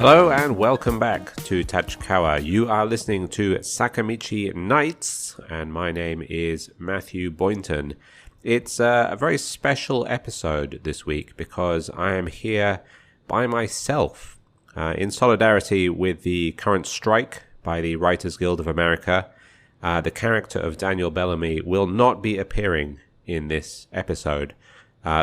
Hello and welcome back to Tachikawa. You are listening to Sakamichi Nights, and my name is Matthew Boynton. It's a very special episode this week because I am here by myself in solidarity with the current strike by the Writers Guild of America. The character of Daniel Bellamy will not be appearing in this episode.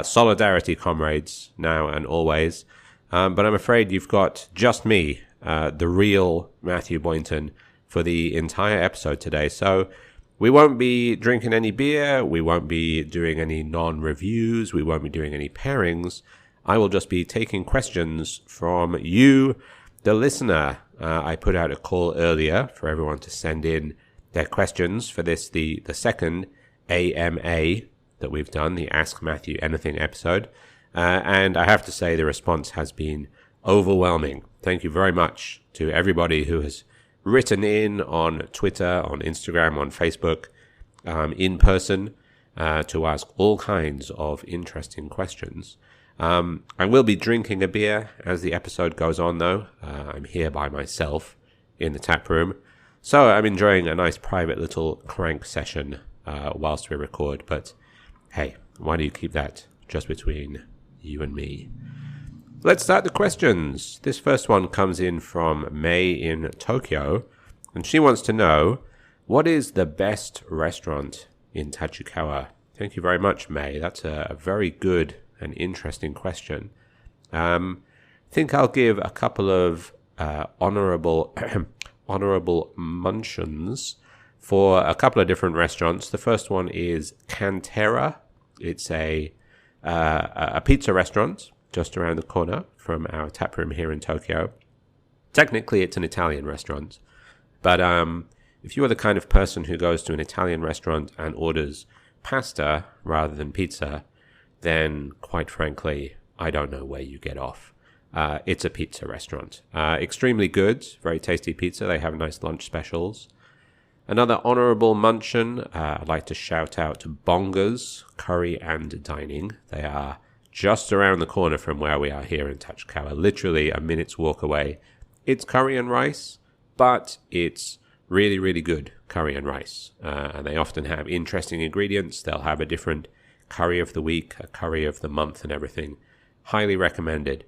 Solidarity, comrades, now and always. But I'm afraid you've got just me, the real Matthew Boynton, for the entire episode today. So we won't be drinking any beer, we won't be doing any non-reviews, we won't be doing any pairings. I will just be taking questions from you, the listener. I put out a call earlier for everyone to send in their questions for this, the second AMA that we've done, the Ask Matthew Anything episode. And I have to say the response has been overwhelming. Thank you very much to everybody who has written in on Twitter, on Instagram, on Facebook, in person, to ask all kinds of interesting questions. I will be drinking a beer as the episode goes on, though. I'm here by myself in the tap room. So I'm enjoying a nice private little crank session whilst we record. But hey, why do you keep that just between you and me? Let's start the questions. This first one comes in from May in Tokyo, and she wants to know, what is the best restaurant in Tachikawa? Thank you very much, May. That's a very good and interesting question. I think I'll give a couple of honorable mentions for a couple of different restaurants. The first one is Cantera. It's a pizza restaurant just around the corner from our tap room here in Tokyo. Technically, it's an Italian restaurant, but if you are the kind of person who goes to an Italian restaurant and orders pasta rather than pizza, then quite frankly, I don't know where you get off. It's a pizza restaurant. Extremely good, very tasty pizza. They have nice lunch specials. Another honorable mention, I'd like to shout out to Bonga's Curry and Dining. They are just around the corner from where we are here in Tachikawa, literally a minute's walk away. It's curry and rice, but it's really, really good curry and rice. And they often have interesting ingredients. They'll have a different curry of the week, a curry of the month and everything. Highly recommended.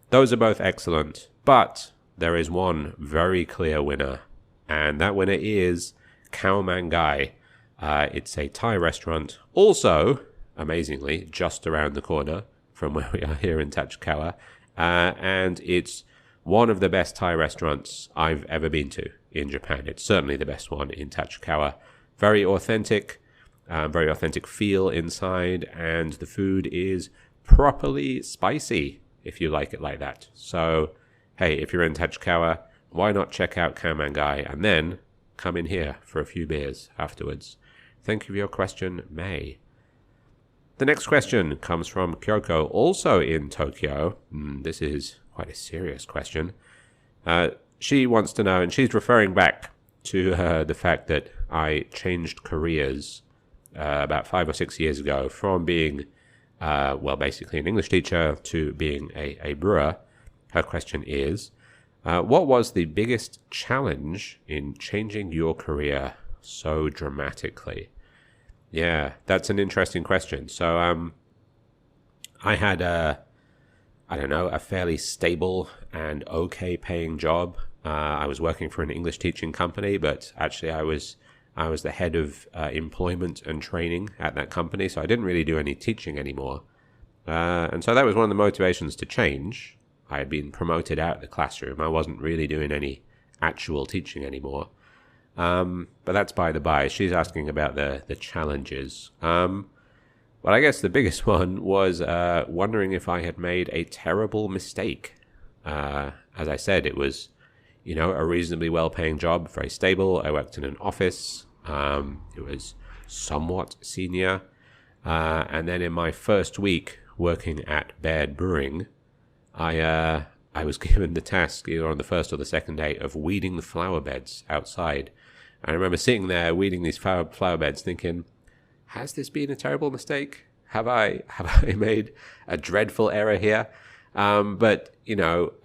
Those are both excellent, but there is one very clear winner, and that winner is Khao Man Gai. It's a Thai restaurant, also, amazingly, just around the corner from where we are here in Tachikawa, and it's one of the best Thai restaurants I've ever been to in Japan. It's certainly the best one in Tachikawa. Very authentic feel inside, and the food is properly spicy, if you like it like that. So, hey, if you're in Tachikawa, why not check out Khao Man Gai and then come in here for a few beers afterwards. Thank you for your question, May. The next question comes from Kyoko, also in Tokyo. This is quite a serious question. She wants to know, and she's referring back to the fact that I changed careers about 5 or 6 years ago from being, basically an English teacher to being a brewer. Her question is, what was the biggest challenge in changing your career so dramatically? Yeah, that's an interesting question. So I had a fairly stable and okay paying job. I was working for an English teaching company, but actually I was the head of employment and training at that company, so I didn't really do any teaching anymore. And so that was one of the motivations to change. I had been promoted out of the classroom. I wasn't really doing any actual teaching anymore. But that's by the by. She's asking about the challenges. Well, I guess the biggest one was wondering if I had made a terrible mistake. As I said, it was, a reasonably well-paying job, very stable. I worked in an office. It was somewhat senior. And then in my first week working at Baird Brewing, I was given the task, either on the first or the second day, of weeding the flower beds outside. I remember sitting there weeding these flower beds thinking, has this been a terrible mistake? Have I made a dreadful error here? But,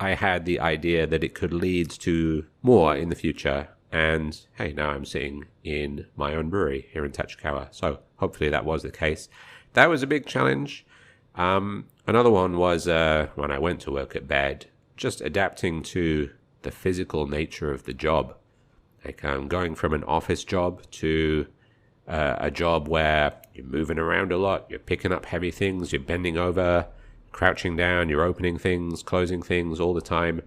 I had the idea that it could lead to more in the future. And, hey, now I'm sitting in my own brewery here in Tachikawa. So hopefully that was the case. That was a big challenge. Another one was when I went to work at Bed, just adapting to the physical nature of the job. Like going from an office job to a job where you're moving around a lot, you're picking up heavy things, you're bending over, crouching down, you're opening things, closing things all the time.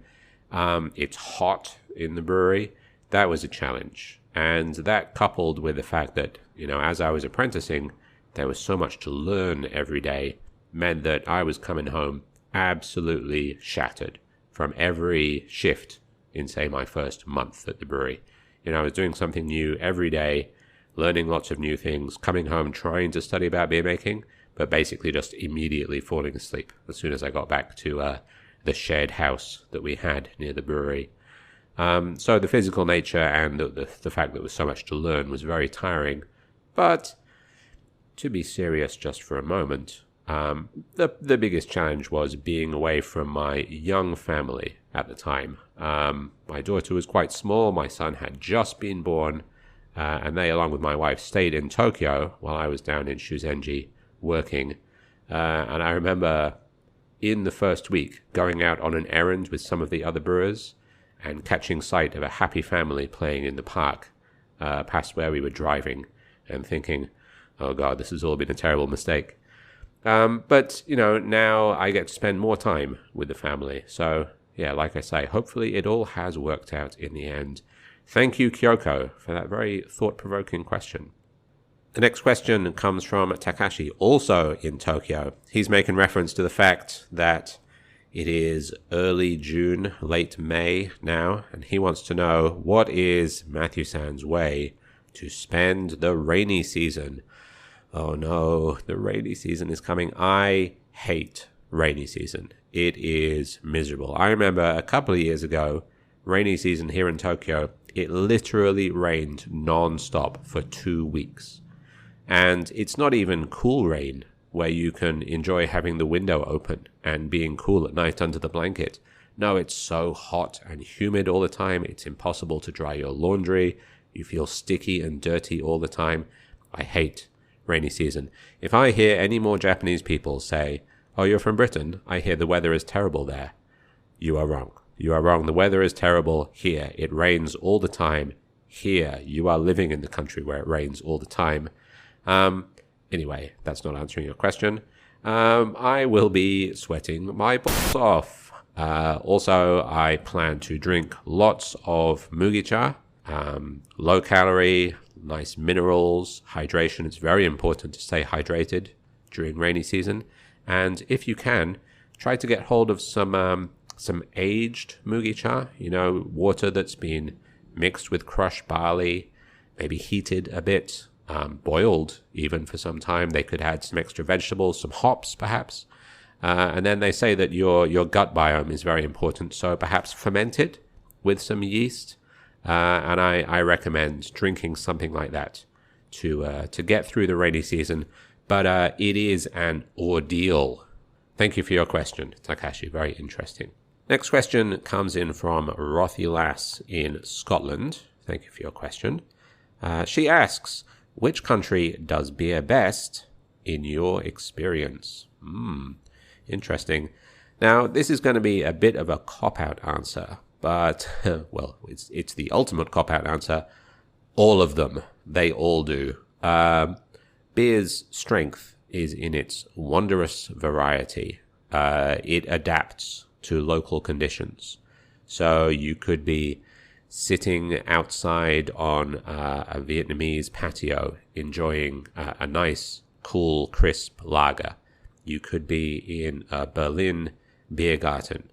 It's hot in the brewery. That was a challenge. And that coupled with the fact that, as I was apprenticing, there was so much to learn every day, meant that I was coming home absolutely shattered from every shift in, say, my first month at the brewery. I was doing something new every day, learning lots of new things, coming home trying to study about beer making, but basically just immediately falling asleep as soon as I got back to the shared house that we had near the brewery. So the physical nature and the fact that there was so much to learn was very tiring. But to be serious just for a moment, the biggest challenge was being away from my young family at the time. My daughter was quite small. My son had just been born. And they, along with my wife, stayed in Tokyo while I was down in Shuzenji working. And I remember in the first week going out on an errand with some of the other brewers and catching sight of a happy family playing in the park past where we were driving and thinking, oh God, this has all been a terrible mistake. But, now I get to spend more time with the family. So, yeah, like I say, hopefully it all has worked out in the end. Thank you, Kyoko, for that very thought-provoking question. The next question comes from Takashi, also in Tokyo. He's making reference to the fact that it is early June, late May now, and he wants to know, what is Matthew-san's way to spend the rainy season? Oh no, the rainy season is coming. I hate rainy season. It is miserable. I remember a couple of years ago, rainy season here in Tokyo, it literally rained non-stop for 2 weeks. And it's not even cool rain where you can enjoy having the window open and being cool at night under the blanket. No, it's so hot and humid all the time. It's impossible to dry your laundry. You feel sticky and dirty all the time. I hate rainy season. If I hear any more Japanese people say, oh, you're from Britain, I hear the weather is terrible there. You are wrong. You are wrong. The weather is terrible here. It rains all the time here. You are living in the country where it rains all the time. Anyway, that's not answering your question. I will be sweating my balls off. Also, I plan to drink lots of mugicha, low calorie, nice minerals, hydration. It's very important to stay hydrated during rainy season. And if you can, try to get hold of some aged mugicha, water that's been mixed with crushed barley, maybe heated a bit, boiled even for some time. They could add some extra vegetables, some hops perhaps. And then they say that your gut biome is very important, so perhaps ferment it with some yeast. And I recommend drinking something like that to get through the rainy season. But it is an ordeal. Thank you for your question, Takashi. Very interesting. Next question comes in from Rothy Lass in Scotland. Thank you for your question. She asks, which country does beer best in your experience? Interesting. Now, this is going to be a bit of a cop-out answer, but, well, it's the ultimate cop-out answer. All of them. They all do. Beer's strength is in its wondrous variety. It adapts to local conditions. So you could be sitting outside on a Vietnamese patio enjoying a nice, cool, crisp lager. You could be in a Berlin beer garden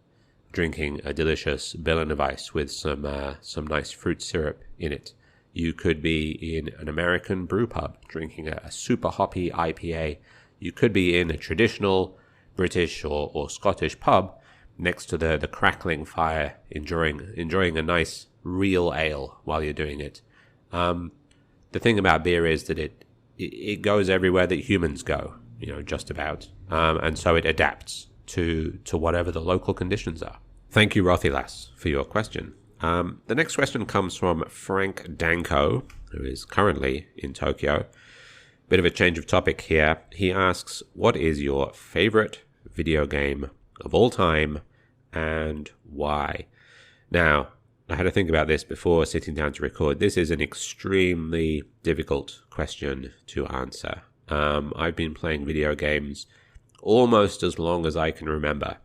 drinking a delicious Berliner Weiss with some nice fruit syrup in it. You could be in an American brew pub drinking a super hoppy IPA. You could be in a traditional British or Scottish pub next to the crackling fire, enjoying a nice real ale while you're doing it. The thing about beer is that it goes everywhere that humans go, just about. And so it adapts to whatever the local conditions are. Thank you, Rothilas, for your question. The next question comes from Frank Danko, who is currently in Tokyo. Bit of a change of topic here. He asks, what is your favorite video game of all time and why? Now, I had to think about this before sitting down to record. This is an extremely difficult question to answer. I've been playing video games almost as long as I can remember.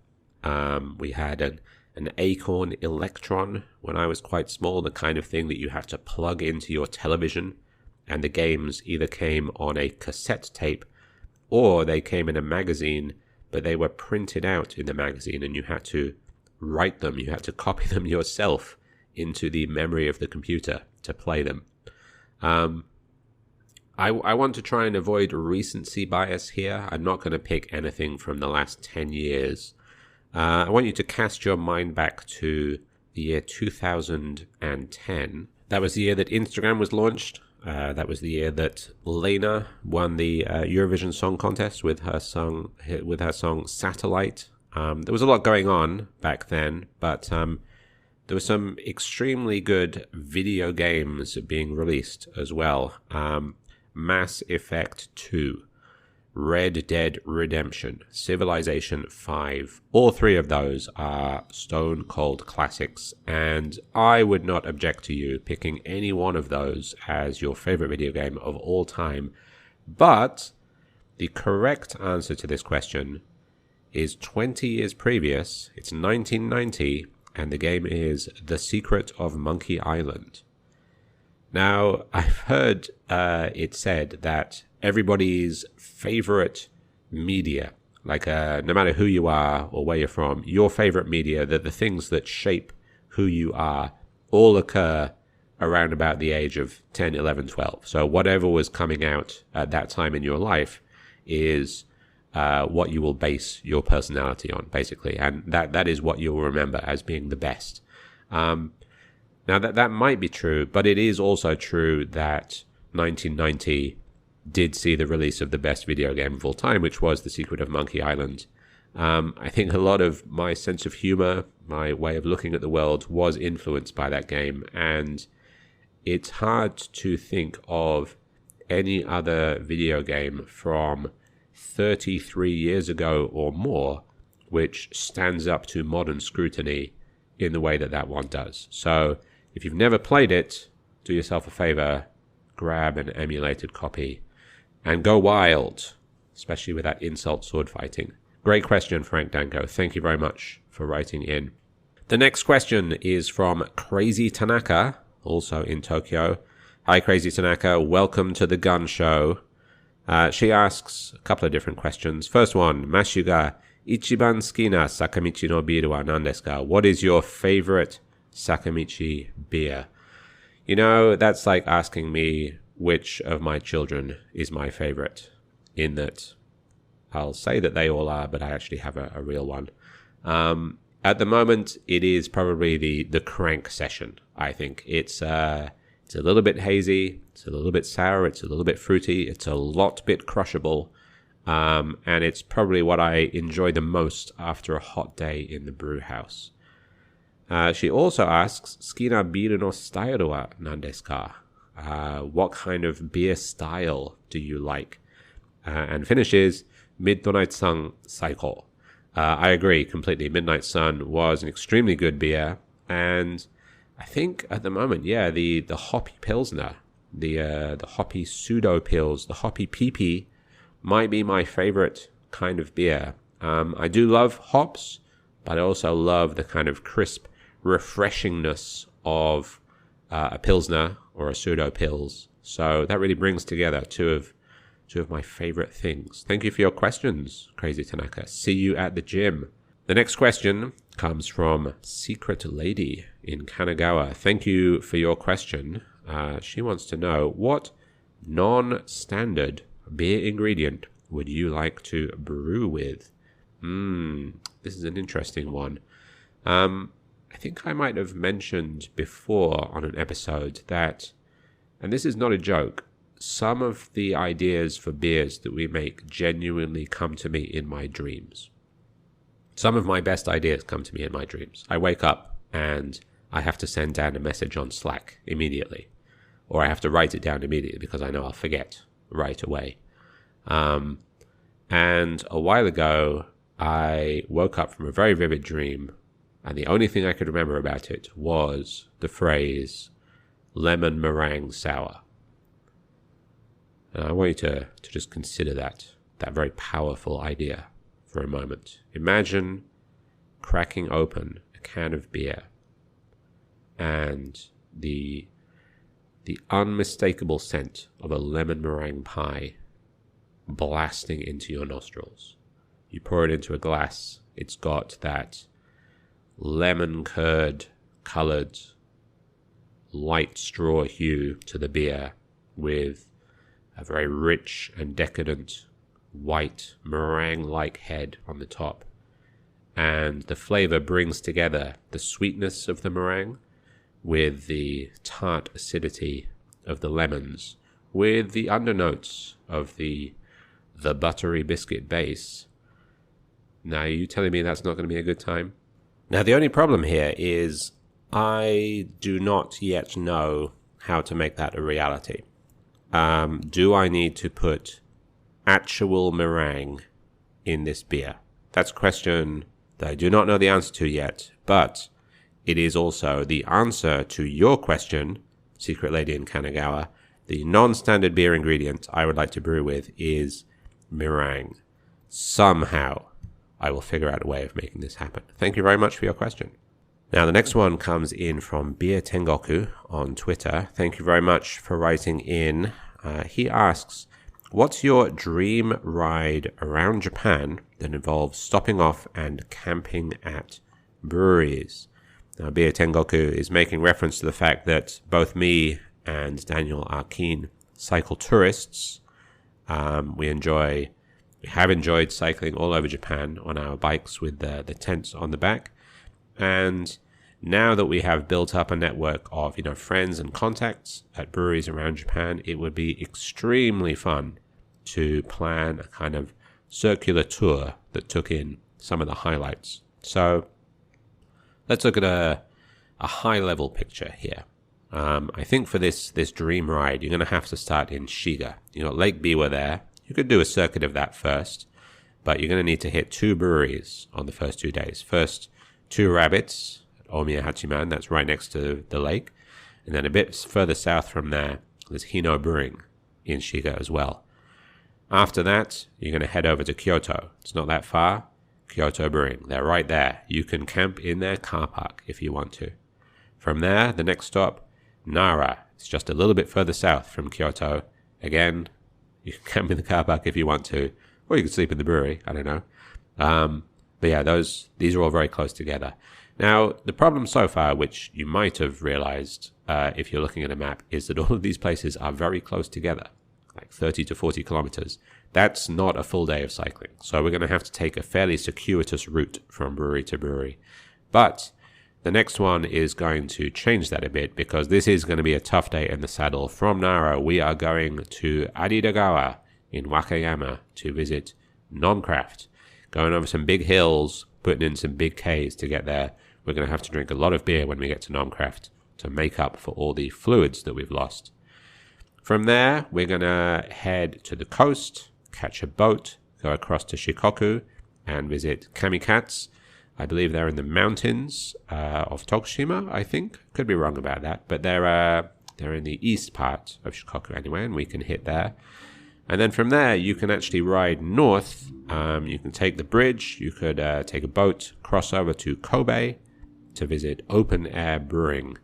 We had an Acorn Electron when I was quite small, the kind of thing that you have to plug into your television, and the games either came on a cassette tape or they came in a magazine, but they were printed out in the magazine and you had to write them, you had to copy them yourself into the memory of the computer to play them. I want to try and avoid recency bias here. I'm not going to pick anything from the last 10 years. I want you to cast your mind back to the year 2010. That was the year that Instagram was launched. That was the year that Lena won the Eurovision Song Contest with her song Satellite. There was a lot going on back then, but there were some extremely good video games being released as well. Mass Effect 2, Red Dead Redemption, Civilization 5. All three of those are stone cold classics, and I would not object to you picking any one of those as your favorite video game of all time. But the correct answer to this question is 20 years previous. It's 1990, and the game is The Secret of Monkey Island. Now, I've heard it said that everybody's favorite media, like no matter who you are or where you're from, your favorite media, that the things that shape who you are all occur around about the age of 10, 11, 12. So whatever was coming out at that time in your life is what you will base your personality on, basically. And that is what you'll remember as being the best. Now, that might be true, but it is also true that 1990 did see the release of the best video game of all time, which was The Secret of Monkey Island. I think a lot of my sense of humor, my way of looking at the world, was influenced by that game, and it's hard to think of any other video game from 33 years ago or more which stands up to modern scrutiny in the way that one does. So if you've never played it, do yourself a favor, grab an emulated copy and go wild, especially with that insult sword fighting. Great question, Frank Danko. Thank you very much for writing in. The next question is from Crazy Tanaka, also in Tokyo. Hi, Crazy Tanaka. Welcome to the Gun Show. She asks a couple of different questions. First one, Mashu ga ichiban suki na Sakamichi no biru wa nan desu ka? What is your favorite Sakamichi beer? You know, that's like asking me which of my children is my favorite, in that I'll say that they all are, but I actually have a real one. At the moment, it is probably the crank session, I think. It's a little bit hazy, it's a little bit sour, it's a little bit fruity, it's a lot bit crushable, and it's probably what I enjoy the most after a hot day in the brew house. She also asks, "Suki na biru no style wa nan desu ka?" What kind of beer style do you like? And finishes, Midnight Sun Saiko. I agree completely. Midnight Sun was an extremely good beer, and I think at the moment, the hoppy Pilsner, the hoppy pseudo Pils, the hoppy PP might be my favorite kind of beer. I do love hops, but I also love the kind of crisp refreshingness of a Pilsner or a pseudo Pils. So that really brings together two of my favorite things. Thank you for your questions, Crazy Tanaka. See you at the gym. The next question comes from Secret Lady in Kanagawa. Thank you for your question. She wants to know, what non-standard beer ingredient would you like to brew with? This is an interesting one. I think I might have mentioned before on an episode that, and this is not a joke, some of the ideas for beers that we make genuinely come to me in my dreams. Some of my best ideas come to me in my dreams. I wake up and I have to send Dan a message on Slack immediately, or I have to write it down immediately because I know I'll forget right away. And a while ago, I woke up from a very vivid dream, and the only thing I could remember about it was the phrase lemon meringue sour. And I want you to just consider that very powerful idea for a moment. Imagine cracking open a can of beer and the unmistakable scent of a lemon meringue pie blasting into your nostrils. You pour it into a glass. It's got that lemon curd colored light straw hue to the beer with a very rich and decadent white meringue-like head on the top. And the flavor brings together the sweetness of the meringue with the tart acidity of the lemons, with the undernotes of the buttery biscuit base. Now, are you telling me that's not going to be a good time? Now, the only problem here is I do not yet know how to make that a reality. Do I need to put actual meringue in this beer? That's a question that I do not know the answer to yet, but it is also the answer to your question, Secret Lady in Kanagawa. The non-standard beer ingredient I would like to brew with is meringue. Somehow, I will figure out a way of making this happen. Thank you very much for your question. Now, the next one comes in from Beer Tengoku on Twitter. Thank you very much for writing in. He asks, what's your dream ride around Japan that involves stopping off and camping at breweries? Now, Beer Tengoku is making reference to the fact that both me and Daniel are keen cycle tourists. We have enjoyed cycling all over Japan on our bikes with the tents on the back. And now that we have built up a network of, friends and contacts at breweries around Japan, it would be extremely fun to plan a kind of circular tour that took in some of the highlights. So let's look at a high-level picture here. I think for this dream ride, you're going to have to start in Shiga. Lake Biwa there. You could do a circuit of that first, but you're going to need to hit 2 breweries on the first 2 days. First, 2 Rabbits at Omiya Hachiman, that's right next to the lake. And then a bit further south from there, there's Hino Brewing in Shiga as well. After that, you're going to head over to Kyoto. It's not that far. Kyoto Brewing, they're right there. You can camp in their car park if you want to. From there, the next stop, Nara. It's just a little bit further south from Kyoto. Again, you can camp in the car park if you want to, or you can sleep in the brewery. I don't know. But yeah, these are all very close together. Now, the problem so far, which you might have realized if you're looking at a map, is that all of these places are very close together, like 30 to 40 kilometers. That's not a full day of cycling. So we're going to have to take a fairly circuitous route from brewery to brewery. But the next one is going to change that a bit, because this is going to be a tough day in the saddle. From Nara, we are going to Adidagawa in Wakayama to visit Nomcraft. Going over some big hills, putting in some big Ks to get there. We're going to have to drink a lot of beer when we get to Nomcraft to make up for all the fluids that we've lost. From there, we're going to head to the coast, catch a boat, go across to Shikoku, and visit Kamikatsu. I believe they're in the mountains of Tokushima, I think. Could be wrong about that, but they're in the east part of Shikoku anyway, and we can hit there. And then from there, you can actually ride north. You can take the bridge. You could take a boat, cross over to Kobe to visit Open Air Brewing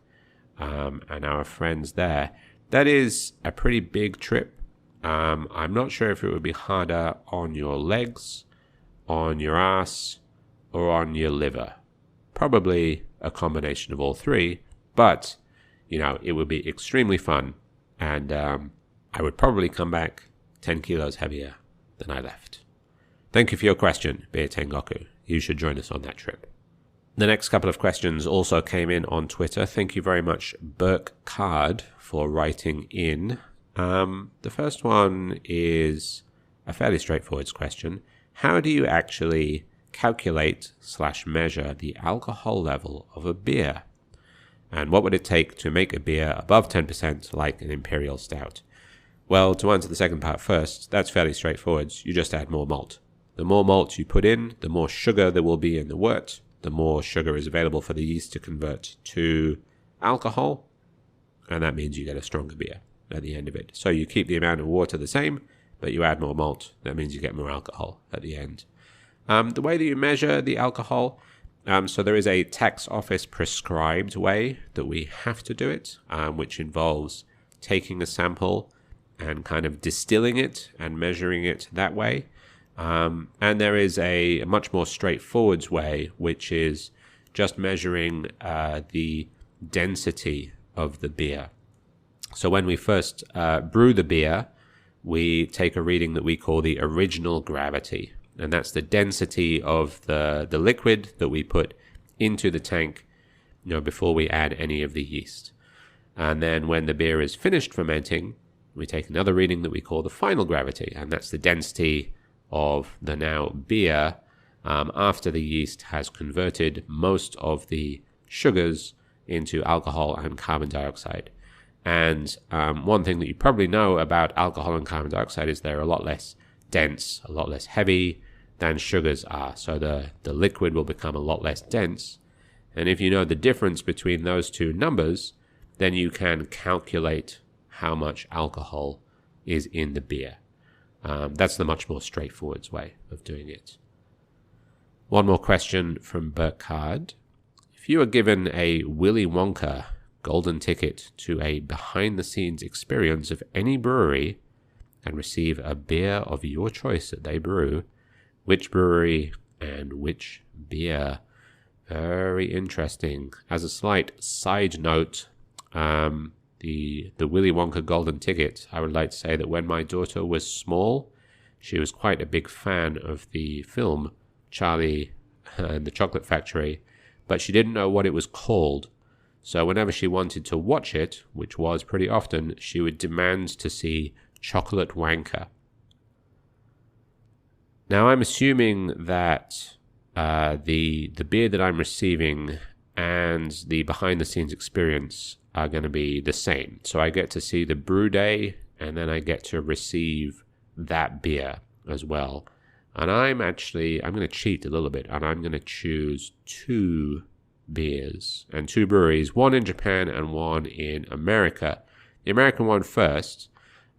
and our friends there. That is a pretty big trip. I'm not sure if it would be harder on your legs, on your ass, or on your liver. Probably a combination of all three, but, it would be extremely fun, and I would probably come back 10 kilos heavier than I left. Thank you for your question, Beer Tengoku. You should join us on that trip. The next couple of questions also came in on Twitter. Thank you very much, Burke Card, for writing in. The first one is a fairly straightforward question. How do you actually calculate/measure the alcohol level of a beer. And what would it take to make a beer above 10% like an imperial stout? Well, to answer the second part first, that's fairly straightforward. You just add more malt. The more malt you put in, the more sugar there will be in the wort. The more sugar is available for the yeast to convert to alcohol, and that means you get a stronger beer at the end of it. So you keep the amount of water the same, but you add more malt. That means you get more alcohol at the end. The way that you measure the alcohol, so there is a tax office prescribed way that we have to do it, which involves taking a sample and kind of distilling it and measuring it that way. And there is a much more straightforward way, which is just measuring the density of the beer. So when we first brew the beer, we take a reading that we call the original gravity. And that's the density of the liquid that we put into the tank, before we add any of the yeast. And then when the beer is finished fermenting, we take another reading that we call the final gravity. And that's the density of the now beer after the yeast has converted most of the sugars into alcohol and carbon dioxide. And one thing that you probably know about alcohol and carbon dioxide is they're a lot less dense, a lot less heavy than sugars are. So the liquid will become a lot less dense. And if you know the difference between those two numbers, then you can calculate how much alcohol is in the beer. That's the much more straightforward way of doing it. One more question from Burkhard. If you were given a Willy Wonka golden ticket to a behind-the-scenes experience of any brewery and receive a beer of your choice that they brew, which brewery and which beer? Very interesting. As a slight side note, the Willy Wonka golden ticket, I would like to say that when my daughter was small, she was quite a big fan of the film Charlie and the Chocolate Factory, but she didn't know what it was called. So whenever she wanted to watch it, which was pretty often, she would demand to see Chocolate Wanker. Now I'm assuming that the beer that I'm receiving and the behind-the-scenes experience are going to be the same. So I get to see the brew day, and then I get to receive that beer as well. And I'm going to cheat a little bit, and I'm going to choose 2 beers and 2 breweries, one in Japan and one in America. The American one first.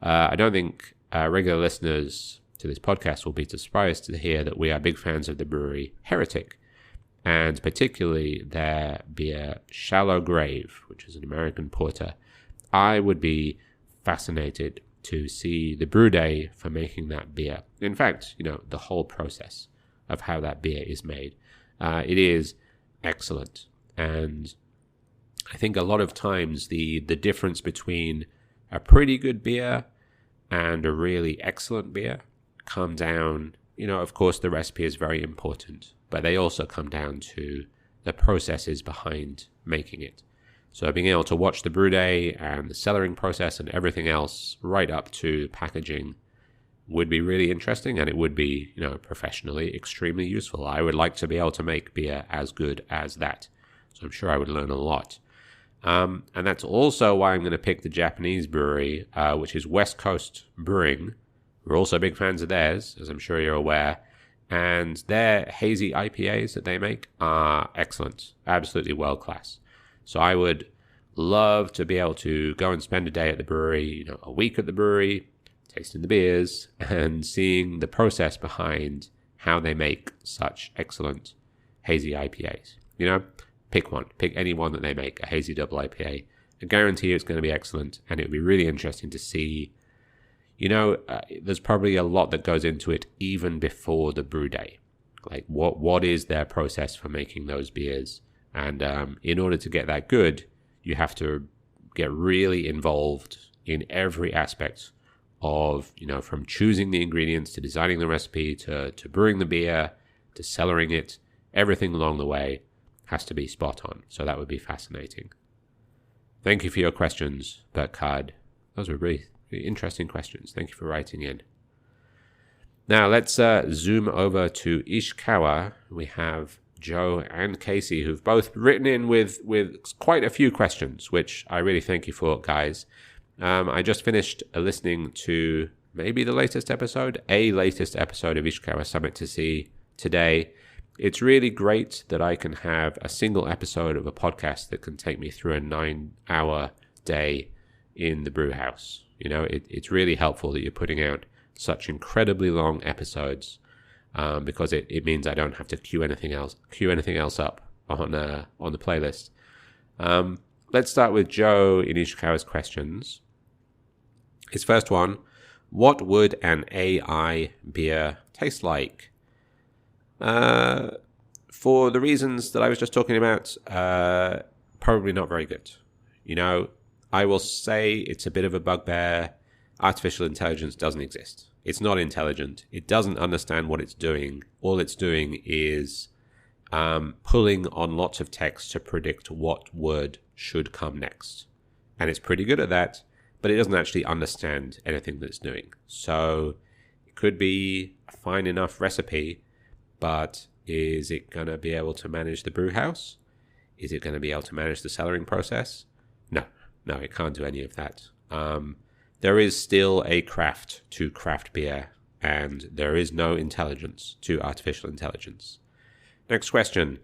I don't think regular listeners to this podcast will be surprised to hear that we are big fans of the brewery Heretic, and particularly their beer Shallow Grave, which is an American porter. I would be fascinated to see the brew day for making that beer. In fact, the whole process of how that beer is made. It is excellent. And I think a lot of times the difference between a pretty good beer and a really excellent beer come down, of course the recipe is very important, but they also come down to the processes behind making it. So being able to watch the brew day and the cellaring process and everything else right up to packaging would be really interesting, and it would be, professionally extremely useful. I would like to be able to make beer as good as that. So I'm sure I would learn a lot. And that's also why I'm going to pick the Japanese brewery, which is West Coast Brewing. We're also big fans of theirs, as I'm sure you're aware. And their hazy IPAs that they make are excellent, absolutely world class. So I would love to be able to go and spend a day at the brewery, a week at the brewery, tasting the beers and seeing the process behind how they make such excellent hazy IPAs. Pick one. Pick any one that they make, a hazy double IPA. I guarantee you it's going to be excellent, and it would be really interesting to see. There's probably a lot that goes into it even before the brew day. Like what is their process for making those beers? And in order to get that good, you have to get really involved in every aspect of, from choosing the ingredients to designing the recipe to brewing the beer to cellaring it. Everything along the way has to be spot on. So that would be fascinating. Thank you for your questions, Burkhard. Those were really interesting questions. Thank you for writing in. Now let's zoom over to Ishikawa. We have Joe and Casey, who've both written in with quite a few questions, which I really thank you for, guys. I just finished listening to maybe a latest episode of Ishikawa Summit to See today. It's really great that I can have a single episode of a podcast that can take me through a 9-hour day in the brew house. You know, it's really helpful that you're putting out such incredibly long episodes, because it means I don't have to queue anything else up on the playlist. Let's start with Joe in Ishikawa's questions. His first one: what would an AI beer taste like? For the reasons that I was just talking about, probably not very good. You know, I will say it's a bit of a bugbear. Artificial intelligence doesn't exist. It's not intelligent. It doesn't understand what it's doing. All it's doing is pulling on lots of text to predict what word should come next. And it's pretty good at that, but it doesn't actually understand anything that it's doing. So it could be a fine enough recipe, but is it going to be able to manage the brew house? Is it going to be able to manage the cellaring process? No, it can't do any of that. There is still a craft to craft beer, and there is no intelligence to artificial intelligence. Next question: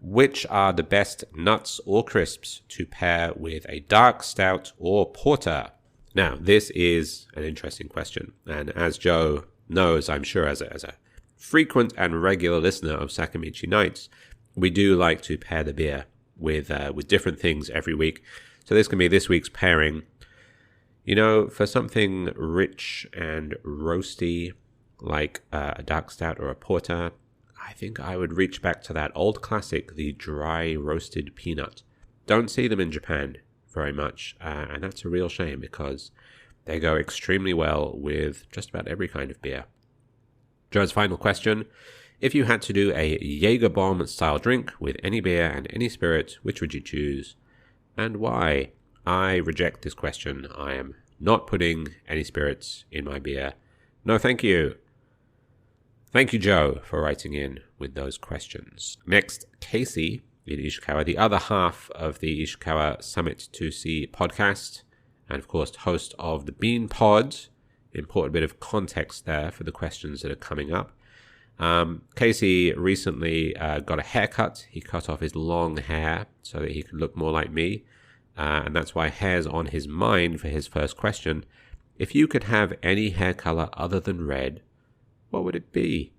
which are the best nuts or crisps to pair with a dark stout or porter? Now, this is an interesting question, and as Joe knows, I'm sure, as a frequent and regular listener of Sakamichi Nights, we do like to pair the beer with different things every week. So this can be this week's pairing. You know, for something rich and roasty, like a dark stout or a porter, I think I would reach back to that old classic, the dry roasted peanut. Don't see them in Japan very much, and that's a real shame because they go extremely well with just about every kind of beer. Joe's final question: if you had to do a Jaeger bomb style drink with any beer and any spirit, which would you choose and why? I reject this question. I am not putting any spirits in my beer. No, thank you. Thank you, Joe, for writing in with those questions. Next, Casey in Ishikawa, the other half of the Ishikawa Summit to See podcast, and of course, host of the Bean Pod. Important bit of context there for the questions that are coming up. Casey recently got a haircut. He cut off his long hair so that he could look more like me. And that's why hair's on his mind for his first question. If you could have any hair color other than red, what would it be?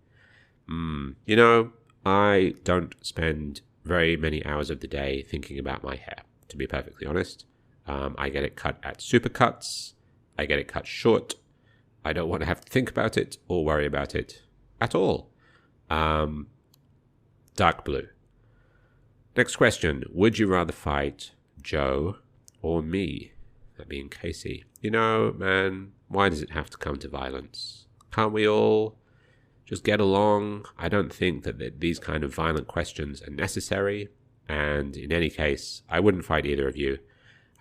You know, I don't spend very many hours of the day thinking about my hair, to be perfectly honest. I get it cut at Supercuts. I get it cut short. I don't want to have to think about it or worry about it at all. Dark blue. Next question. Would you rather fight Joe or me? That being Casey. You know, man, why does it have to come to violence? Can't we all just get along? I don't think that these kind of violent questions are necessary. And in any case, I wouldn't fight either of you.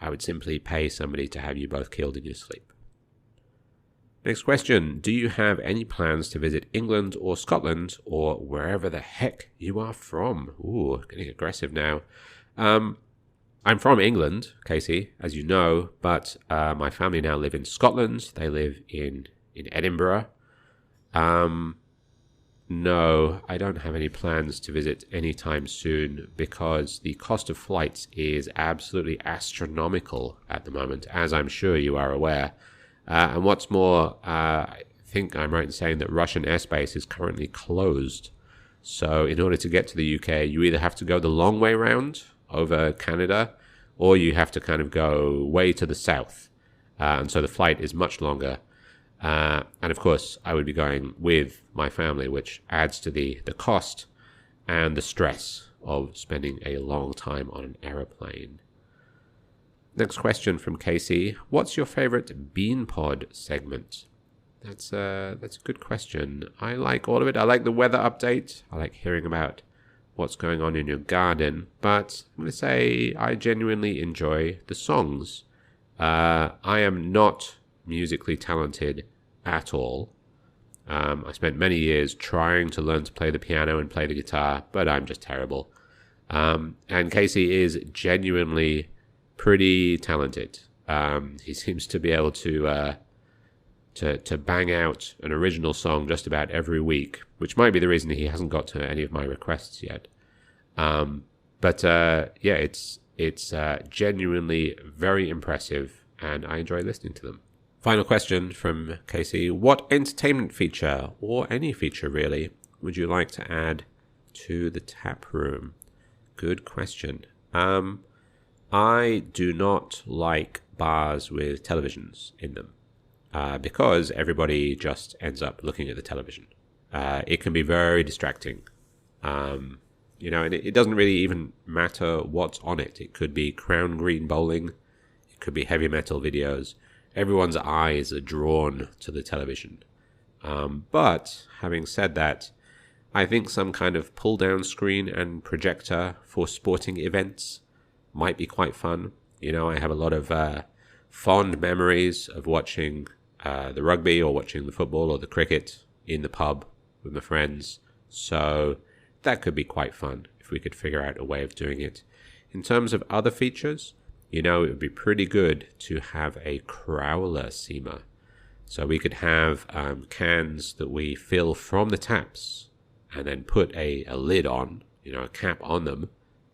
I would simply pay somebody to have you both killed in your sleep. Next question. Do you have any plans to visit England or Scotland or wherever the heck you are from? Ooh, getting aggressive now. I'm from England, Casey, as you know, but my family now live in Scotland. They live in Edinburgh. No, I don't have any plans to visit anytime soon because the cost of flights is absolutely astronomical at the moment, as I'm sure you are aware. And what's more, I think I'm right in saying that Russian airspace is currently closed. So in order to get to the UK, you either have to go the long way round over Canada, or you have to kind of go way to the south. And so the flight is much longer. And of course, I would be going with my family, which adds to the cost and the stress of spending a long time on an aeroplane. Next question from Casey. What's your favorite Bean Pod segment? That's a good question. I like all of it. I like the weather update. I like hearing about what's going on in your garden. But I'm going to say I genuinely enjoy the songs. I am not musically talented at all. I spent many years trying to learn to play the piano and play the guitar, but I'm just terrible. And Casey is genuinely pretty talented. He seems to be able to bang out an original song just about every week, which might be the reason he hasn't got to any of my requests yet. But it's genuinely very impressive, and I enjoy listening to them. Final question from Casey. What entertainment feature, or any feature really, would you like to add to the tap room? Good question. I do not like bars with televisions in them because everybody just ends up looking at the television. It can be very distracting. And it doesn't really even matter what's on it. It could be crown green bowling. It could be heavy metal videos. Everyone's eyes are drawn to the television. But having said that, I think some kind of pull-down screen and projector for sporting events might be quite fun. I have a lot of fond memories of watching the rugby or watching the football or the cricket in the pub with my friends. So that could be quite fun if we could figure out a way of doing it. In terms of other features, it would be pretty good to have a crowler seamer. So we could have cans that we fill from the taps and then put a lid on, a cap on them,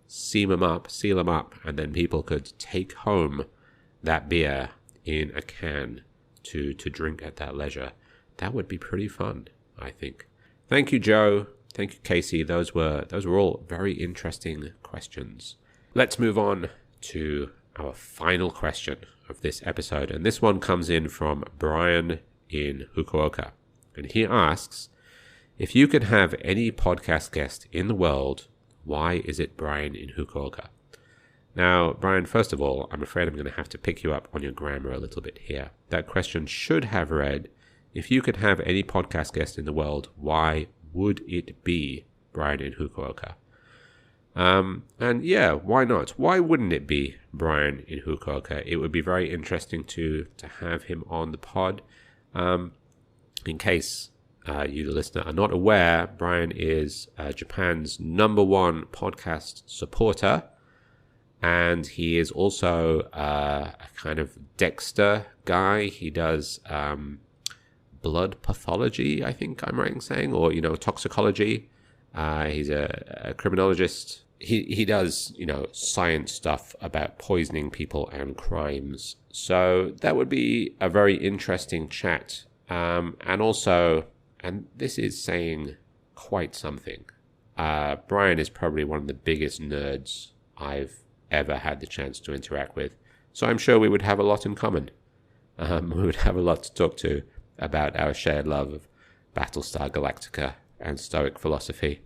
seam them up, seal them up, and then people could take home that beer in a can to drink at their leisure. That would be pretty fun, I think. Thank you, Joe. Thank you, Casey. Those were all very interesting questions. Let's move on to our final question of this episode. And this one comes in from Brian in Fukuoka. And he asks, if you could have any podcast guest in the world, why is it Brian in Fukuoka? Now, Brian, first of all, I'm afraid I'm going to have to pick you up on your grammar a little bit here. That question should have read, if you could have any podcast guest in the world, why would it be Brian in Fukuoka? And yeah, why not? Why wouldn't it be Brian in Fukuoka? It would be very interesting to have him on the pod. In case you, the listener, are not aware, Brian is Japan's #1 podcast supporter. And he is also a kind of Dexter guy. He does blood pathology, I think I'm right in saying, or, toxicology. He's a criminologist. He does, science stuff about poisoning people and crimes. So that would be a very interesting chat. And also, and this is saying quite something, Brian is probably one of the biggest nerds I've ever had the chance to interact with. So I'm sure we would have a lot in common. We would have a lot to talk to about our shared love of Battlestar Galactica and Stoic philosophy.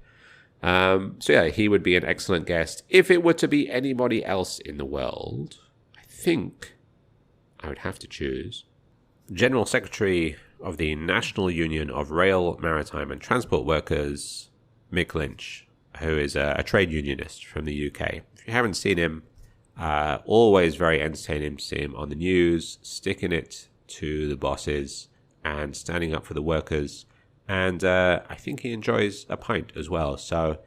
So yeah, he would be an excellent guest. If it were to be anybody else in the world, I think I would have to choose General Secretary of the National Union of Rail, Maritime and Transport Workers, Mick Lynch, who is a trade unionist from the UK. If you haven't seen him, always very entertaining to see him on the news, sticking it to the bosses and standing up for the workers. And I think he enjoys a pint as well. So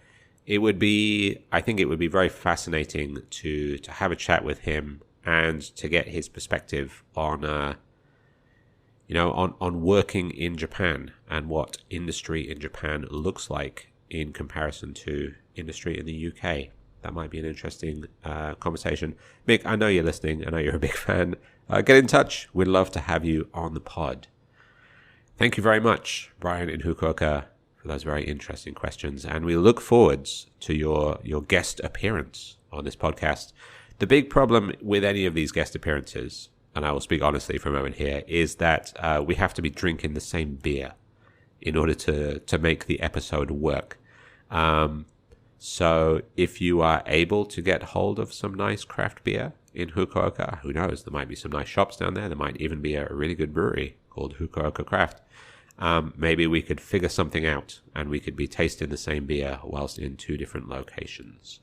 I think it would be very fascinating to have a chat with him and to get his perspective on working in Japan and what industry in Japan looks like in comparison to industry in the UK. That might be an interesting conversation. Mick, I know you're listening. I know you're a big fan. Get in touch. We'd love to have you on the pod. Thank you very much, Brian in Fukuoka, for those very interesting questions. And we look forwards to your guest appearance on this podcast. The big problem with any of these guest appearances, and I will speak honestly for a moment here, is that we have to be drinking the same beer in order to make the episode work. So if you are able to get hold of some nice craft beer in Fukuoka, who knows, there might be some nice shops down there. There might even be a really good brewery called Fukuoka Craft. Maybe we could figure something out and we could be tasting the same beer whilst in two different locations.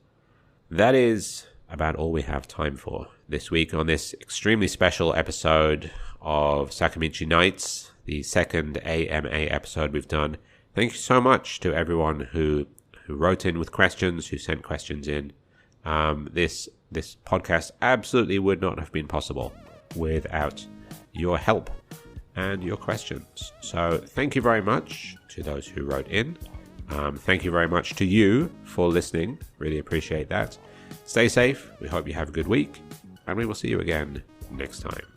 That is about all we have time for this week on this extremely special episode of Sakamichi Nights, the second AMA episode we've done. Thank you so much to everyone who wrote in with questions, who sent questions in. This podcast absolutely would not have been possible without your help and your questions. So thank you very much to those who wrote in. Thank you very much to you for listening. Really appreciate that. Stay safe. We hope you have a good week, and we will see you again next time.